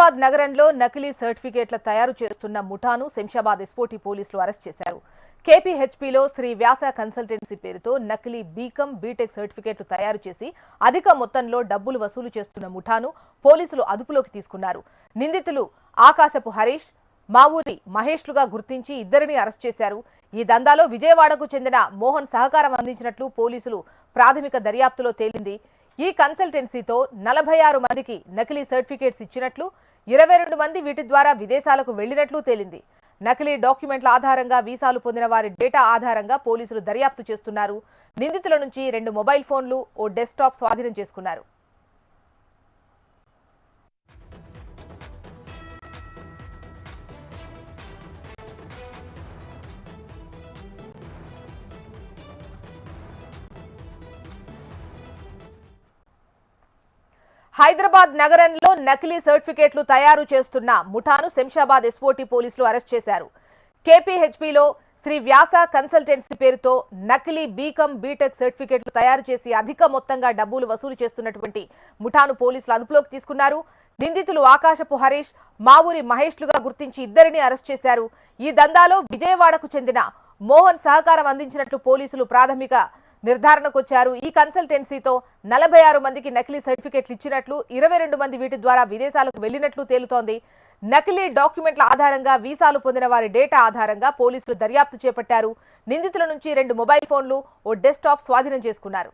హైదరాబాద్ నగరంలో నకిలీ సర్టిఫికేట్ల తయారు చేస్తున్న ముఠాను శంషాబాద్ ఎస్పోటీ పోలీసులు అరెస్ట్ చేశారు. కేపీహెచ్పీలో శ్రీ వ్యాస కన్సల్టెన్సీ పేరుతో నకిలీ బీకాం బీటెక్ సర్టిఫికేట్లు తయారు చేసి అధిక మొత్తంలో డబ్బులు వసూలు చేస్తున్న ముఠాను పోలీసులు అదుపులోకి తీసుకున్నారు. నిందితులు ఆకాశపు హరీష్, మావూరి మహేష్లుగా గుర్తించి ఇద్దరిని అరెస్ట్ చేశారు. ఈ దందాలో విజయవాడకు చెందిన మోహన్ సహకారం అందించినట్లు పోలీసులు ప్రాథమిక దర్యాప్తులో తేలింది. ఈ కన్సల్టెన్సీతో 46 మందికి నకిలీ సర్టిఫికేట్స్ ఇచ్చినట్లు, 22 మంది వీటి ద్వారా విదేశాలకు వెళ్లినట్లు తేలింది. నకిలీ డాక్యుమెంట్ల ఆధారంగా వీసాలు పొందిన వారి డేటా ఆధారంగా పోలీసులు దర్యాప్తు చేస్తున్నారు. నిందితుల నుంచి 2 మొబైల్ ఫోన్లు, ఓ డెస్క్టాప్ స్వాధీనం చేసుకున్నారు. హైదరాబాద్ నగరంలో నకిలీ సర్టిఫికేట్లు తయారు చేస్తున్న ముఠాను శంషాబాద్ ఎస్పోటీ పోలీసులు అరెస్ట్ చేశారు. కేపీహెచ్పీలో శ్రీ వ్యాస కన్సల్టెన్సీ పేరుతో నకిలీ బీకాం బీటెక్ సర్టిఫికేట్లు తయారు చేసి అధిక మొత్తంగా డబ్బులు వసూలు చేస్తున్నటువంటి ముఠాను పోలీసులు అదుపులోకి తీసుకున్నారు. నిందితులు ఆకాశపు హరీష్, మావూరి మహేష్లుగా గుర్తించి ఇద్దరిని అరెస్ట్ చేశారు. ఈ దందాలో విజయవాడకు చెందిన మోహన్ సహకారం అందించినట్లు పోలీసులు ప్రాథమిక నిర్ధారణకు వచ్చారు. ఈ కన్సల్టెన్సీతో 46 మందికి నకిలీ సర్టిఫికేట్లు ఇచ్చినట్లు, 22 మంది వీటి ద్వారా విదేశాలకు వెళ్లినట్లు తేలుతోంది. నకిలీ డాక్యుమెంట్ల ఆధారంగా వీసాలు పొందిన వారి డేటా ఆధారంగా పోలీసులు దర్యాప్తు చేపట్టారు. నిందితుల నుంచి 2 మొబైల్ ఫోన్లు, ఓ డెస్క్టాప్ స్వాధీనం చేసుకున్నారు.